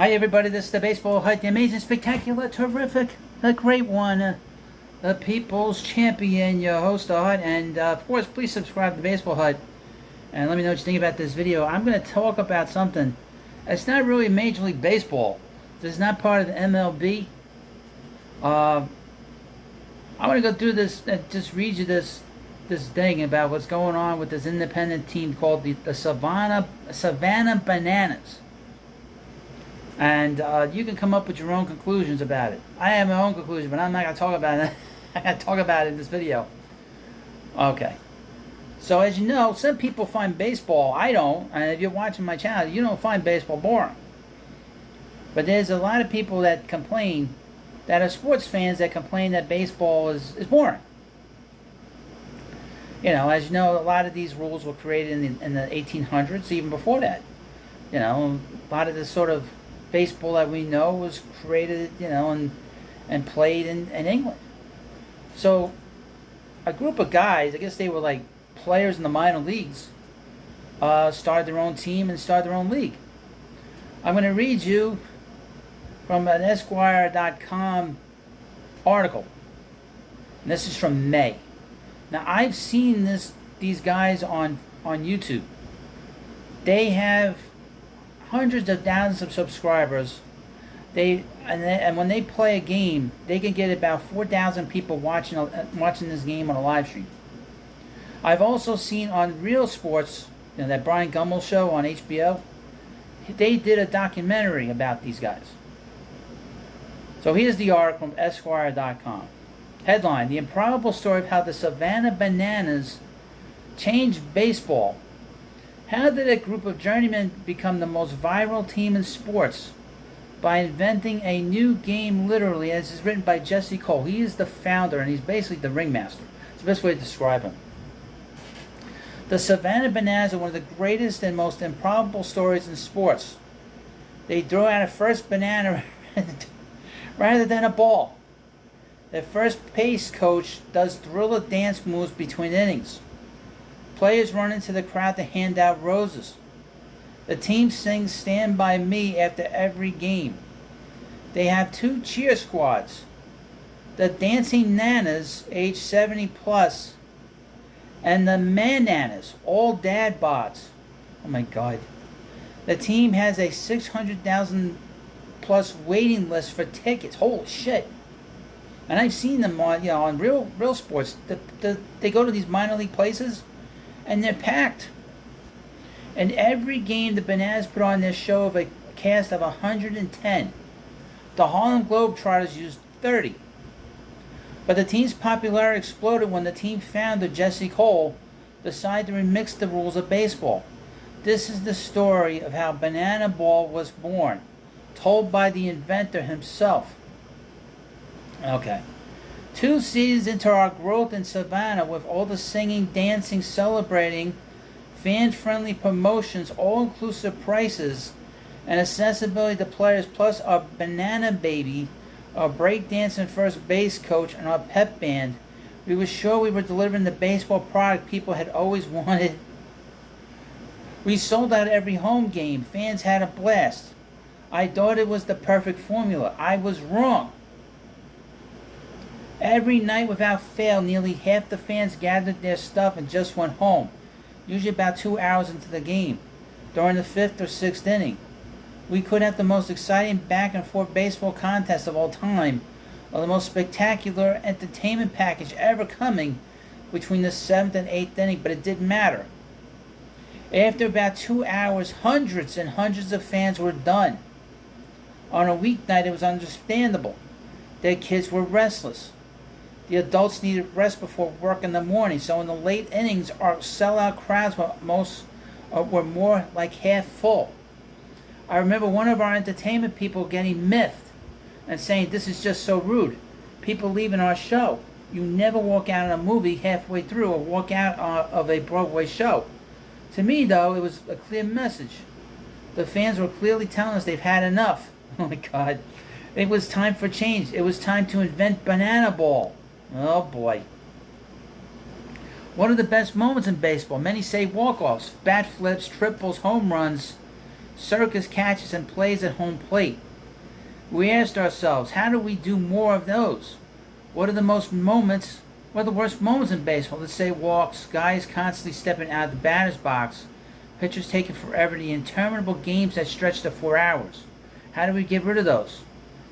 Hi everybody, this is the Baseball Hut, the amazing, spectacular, terrific, the great one, the People's Champion, your host, the Hut, and of course, please subscribe to the Baseball Hut, and let me know what you think about this video. I'm going to talk about something. It's not really Major League Baseball. This is not part of the MLB. I want to go through this and just read you this thing about what's going on with this independent team called the Savannah Bananas. And you can come up with your own conclusions about it. I have my own conclusion, but I'm not going to talk about it. I'm going to talk about it in this video. Okay. So as you know, some people find baseball, I don't, and if you're watching my channel, you don't find baseball boring. But there's a lot of people that complain, that are sports fans, that complain that baseball is boring. You know, as you know, a lot of these rules were created in the 1800s, even before that. You know, a lot of this sort of baseball that we know was created, you know, and played in England. So a group of guys, I guess they were like players in the minor leagues, started their own team and started their own league. I'm going to read you from an Esquire.com article. And this is from May. Now I've seen these guys on YouTube. They have hundreds of thousands of subscribers. And when they play a game, they can get about 4,000 people watching this game on a live stream. I've also seen on Real Sports, you know, that Brian Gumbel show on HBO, they did a documentary about these guys. So here's the article from Esquire.com. Headline: The improbable story of how the Savannah Bananas changed baseball. How did a group of journeymen become the most viral team in sports? By inventing a new game, literally, as is written by Jesse Cole. He is the founder, and he's basically the ringmaster. It's the best way to describe him. The Savannah Bananas are one of the greatest and most improbable stories in sports. They throw out a first banana rather than a ball. Their first base coach does thriller dance moves between innings. Players run into the crowd to hand out roses. The team sings "Stand By Me" after every game. They have two cheer squads. The Dancing Nanas, age 70 plus, and the Mananas, all dad bods. Oh my God. The team has a 600,000 plus waiting list for tickets. Holy shit. And I've seen them on real sports. They go to these minor league places, and they're packed. And every game, the Bananas put on their show of a cast of 110. The Harlem Globetrotters used 30. But the team's popularity exploded when the team founder, Jesse Cole, decided to remix the rules of baseball. This is the story of how Banana Ball was born, told by the inventor himself. Okay. 2 seasons into our growth in Savannah, with all the singing, dancing, celebrating, fan-friendly promotions, all-inclusive prices, and accessibility to players, plus our banana baby, our breakdancing first base coach, and our pep band, we were sure we were delivering the baseball product people had always wanted. We sold out every home game. Fans had a blast. I thought it was the perfect formula. I was wrong. Every night without fail, nearly half the fans gathered their stuff and just went home, usually about 2 hours into the game, during the 5th or 6th inning. We could have the most exciting back-and-forth baseball contest of all time, or the most spectacular entertainment package ever coming between the 7th and 8th inning, but it didn't matter. After about 2 hours, hundreds and hundreds of fans were done. On a weeknight, it was understandable. Their kids were restless. The adults needed rest before work in the morning, so in the late innings, our sellout crowds were more like half full. I remember one of our entertainment people getting miffed and saying, "This is just so rude. People leaving our show. You never walk out of a movie halfway through or walk out of a Broadway show." To me, though, it was a clear message. The fans were clearly telling us they've had enough. Oh my God. It was time for change. It was time to invent Banana Ball. Oh boy. One of the best moments in baseball. Many say walk-offs, bat flips, triples, home runs. circus catches and plays at home plate. We asked ourselves, how do we do more of those? What are the worst moments in baseball? Let's say walks, guys constantly stepping out of the batter's box, pitchers taking forever, the interminable games that stretch to 4 hours. How do we get rid of those?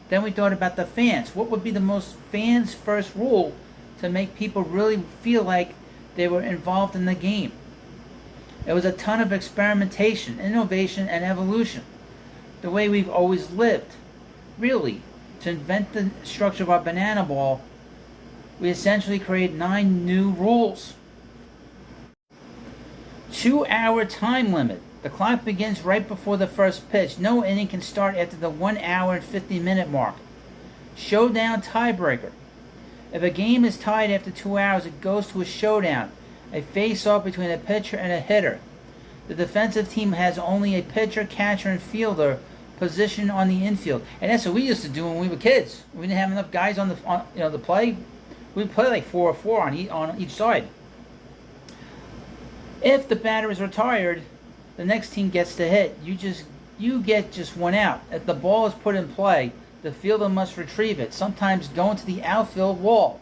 Then we thought about the fans. What would be the most fans first rule to make people really feel like they were involved in the game? It was a ton of experimentation, innovation, and evolution. The way we've always lived. Really, to invent the structure of our banana ball, we essentially created 9 new rules. 2-hour time limit. The clock begins right before the first pitch. No inning can start after the 1 hour and 50-minute mark. Showdown tiebreaker. If a game is tied after 2 hours, it goes to a showdown, a face-off between a pitcher and a hitter. The defensive team has only a pitcher, catcher, and fielder positioned on the infield. And that's what we used to do when we were kids. We didn't have enough guys to play. We'd play like 4 or 4 on each side. If the batter is retired, the next team gets to hit. You get just 1 out. If the ball is put in play, the fielder must retrieve it, sometimes going to the outfield wall,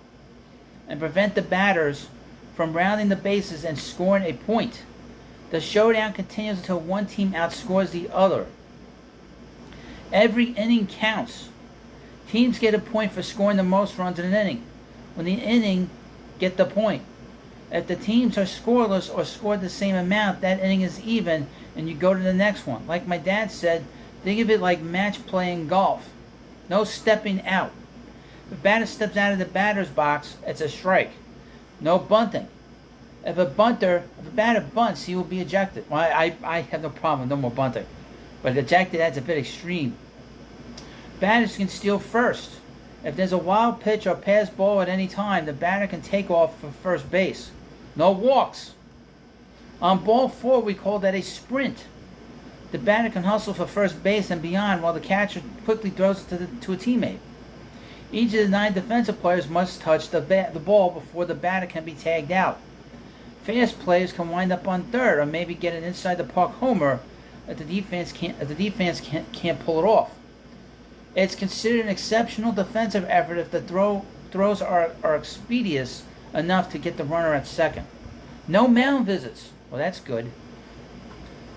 and prevent the batters from rounding the bases and scoring a point. The showdown continues until one team outscores the other. Every inning counts. Teams get a point for scoring the most runs in an inning. When the inning, get the point. If the teams are scoreless or scored the same amount, that inning is even and you go to the next one. Like my dad said, think of it like match play in golf. No stepping out. If a batter steps out of the batter's box, it's a strike. No bunting. If a batter bunts, he will be ejected. Well, I have no problem, no more bunting. But ejected, that's a bit extreme. Batters can steal first. If there's a wild pitch or pass ball at any time, the batter can take off for first base. No walks. On ball 4, we call that a sprint. The batter can hustle for first base and beyond while the catcher quickly throws it to a teammate. Each of the 9 defensive players must touch the ball before the batter can be tagged out. Fast players can wind up on third or maybe get an inside the park homer if the defense can't pull it off. It's considered an exceptional defensive effort if the throws are expeditious enough to get the runner at second. No mound visits. Well, that's good.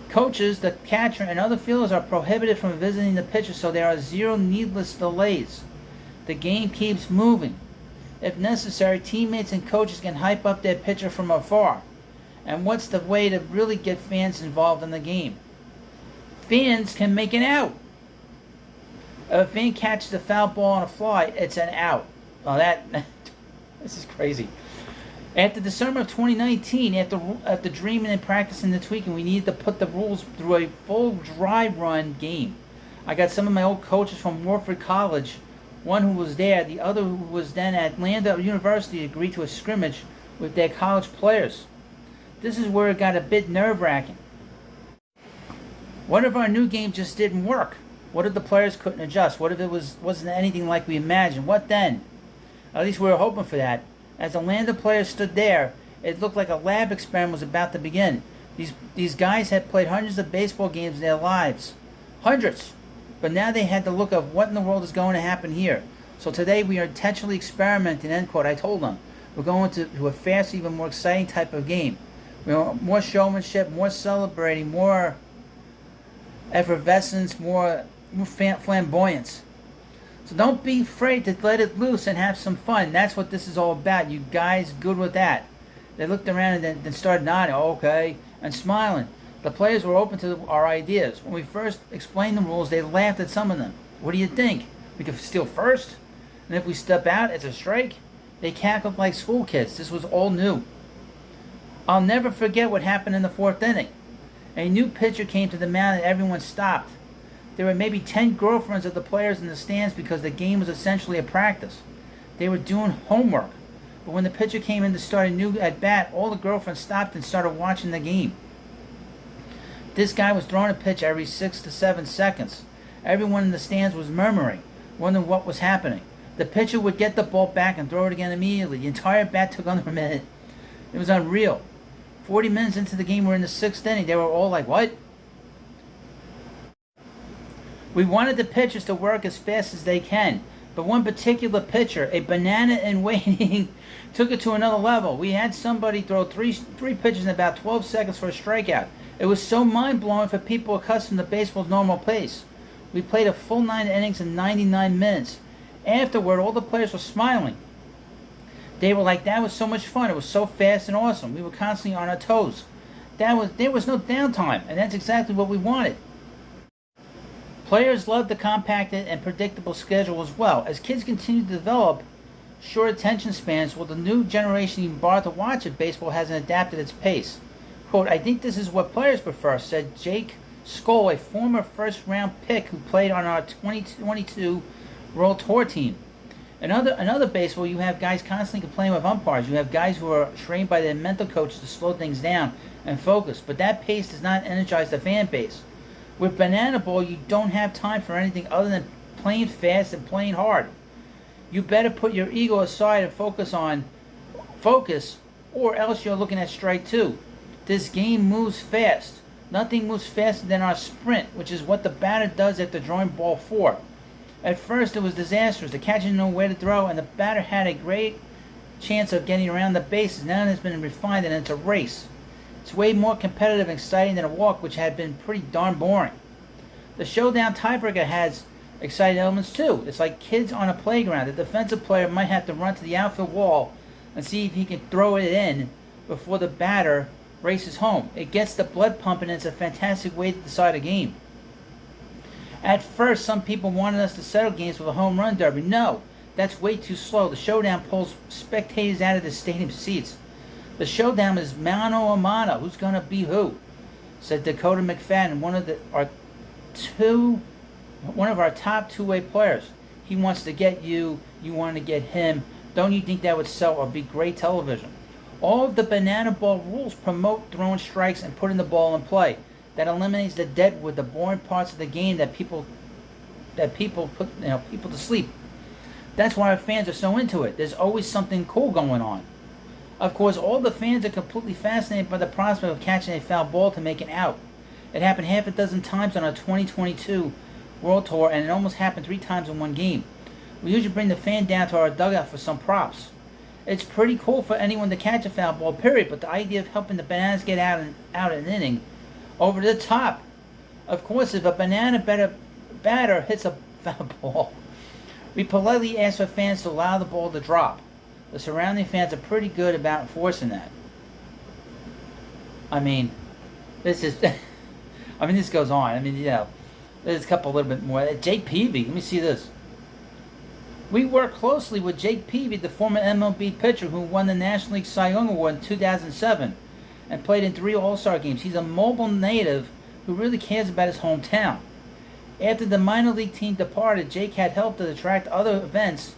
Coaches, the catcher, and other fielders are prohibited from visiting the pitcher, so there are 0 needless delays. The game keeps moving. If necessary, teammates and coaches can hype up their pitcher from afar. And what's the way to really get fans involved in the game? Fans can make an out. If a fan catches a foul ball on a fly, it's an out. Well, this is crazy. After the summer of 2019, after dreaming and practicing and tweaking, we needed to put the rules through a full dry run game. I got some of my old coaches from Warford College, one who was there, the other who was then at Landa University, agreed to a scrimmage with their college players. This is where it got a bit nerve-wracking. What if our new game just didn't work? What if the players couldn't adjust? What if it wasn't anything like we imagined? What then? At least we were hoping for that. As the Landa players stood there, it looked like a lab experiment was about to begin. These guys had played hundreds of baseball games in their lives. Hundreds! But now they had the look of what in the world is going to happen here. So today we are intentionally experimenting, end quote. I told them. We're going to a faster, even more exciting type of game. More showmanship, more celebrating, more effervescence, more flamboyance. So don't be afraid to let it loose and have some fun. That's what this is all about. You guys good with that? They looked around and then started nodding, okay, and smiling. The players were open to our ideas. When we first explained the rules, they laughed at some of them. What do you think? We could steal first? And if we step out, it's a strike? They cackled like school kids. This was all new. I'll never forget what happened in the 4th inning. A new pitcher came to the mound and everyone stopped. There were maybe 10 girlfriends of the players in the stands because the game was essentially a practice. They were doing homework. But when the pitcher came in to start a new at-bat, all the girlfriends stopped and started watching the game. This guy was throwing a pitch every 6 to 7 seconds. Everyone in the stands was murmuring, wondering what was happening. The pitcher would get the ball back and throw it again immediately. The entire bat took under a minute. It was unreal. 40 minutes into the game, we're in the 6th inning. They were all like, what? We wanted the pitchers to work as fast as they can, but one particular pitcher, a banana in waiting, took it to another level. We had somebody throw three pitches in about 12 seconds for a strikeout. It was so mind-blowing for people accustomed to baseball's normal pace. We played a full 9 innings in 99 minutes. Afterward, all the players were smiling. They were like, that was so much fun. It was so fast and awesome. We were constantly on our toes. There was no downtime, and that's exactly what we wanted. Players loved the compacted and predictable schedule as well. As kids continue to develop short attention spans, will the new generation even bother to watch if baseball hasn't adapted its pace? Quote, I think this is what players prefer, said Jake Skoll, a former first-round pick who played on our 2022 World Tour team. Another baseball, you have guys constantly complaining with umpires. You have guys who are trained by their mental coaches to slow things down and focus, but that pace does not energize the fan base. With banana ball, you don't have time for anything other than playing fast and playing hard. You better put your ego aside and focus, or else you're looking at strike two. This game moves fast. Nothing moves faster than our sprint, which is what the batter does after drawing ball 4. At first, it was disastrous. The catcher didn't know where to throw, and the batter had a great chance of getting around the bases. Now it has been refined, and it's a race. It's way more competitive and exciting than a walk, which had been pretty darn boring. The showdown tiebreaker has exciting elements too. It's like kids on a playground. The defensive player might have to run to the outfield wall and see if he can throw it in before the batter races home. It gets the blood pumping, and it's a fantastic way to decide a game. At first, some people wanted us to settle games with a home run derby. No, that's way too slow. The showdown pulls spectators out of the stadium seats. The showdown is mano a mano. Who's going to be who? Said Dakota McFadden, one of our top two-way players. He wants to get you. You want to get him. Don't you think that would sell or be great television? All of the banana ball rules promote throwing strikes and putting the ball in play. That eliminates the deadwood, the boring parts of the game that people put people to sleep. That's why our fans are so into it. There's always something cool going on. Of course, all the fans are completely fascinated by the prospect of catching a foul ball to make an out. It happened half a dozen times on our 2022 World Tour, and it almost happened 3 times in one game. We usually bring the fan down to our dugout for some props. It's pretty cool for anyone to catch a foul ball, period, but the idea of helping the Bananas get out an inning, over the top. Of course, if a banana batter hits a foul ball, we politely ask for fans to allow the ball to drop. The surrounding fans are pretty good about enforcing that. I mean, this is... this goes on. There's a couple a little bit more. Jake Peavy, let me see this. We work closely with Jake Peavy, the former MLB pitcher who won the National League Cy Young Award in 2007 and played in 3 All-Star games. He's a mobile native who really cares about his hometown. After the minor league team departed, Jake had helped to attract other events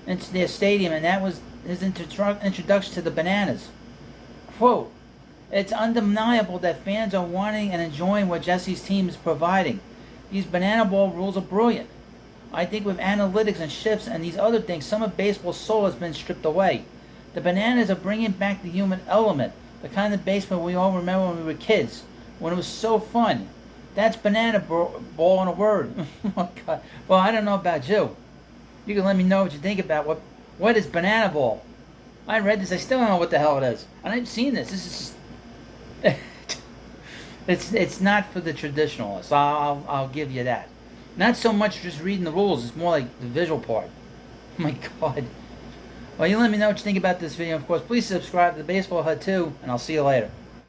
into their stadium, and that was his introduction to the Bananas. Quote, it's undeniable that fans are wanting and enjoying what Jesse's team is providing. These banana ball rules are brilliant. I think with analytics and shifts and these other things, some of baseball's soul has been stripped away. The Bananas are bringing back the human element, the kind of baseball we all remember when we were kids, when it was so fun. That's banana ball in a word. Oh my God. Well, I don't know about you. You can let me know what you think about what is banana ball. I read this. I still don't know what the hell it is. And I've seen this. This is it's not for the traditionalists. I'll give you that. Not so much just reading the rules. It's more like the visual part. Oh my God. Well, you let me know what you think about this video. Of course, please subscribe to the Baseball Hut too, and I'll see you later.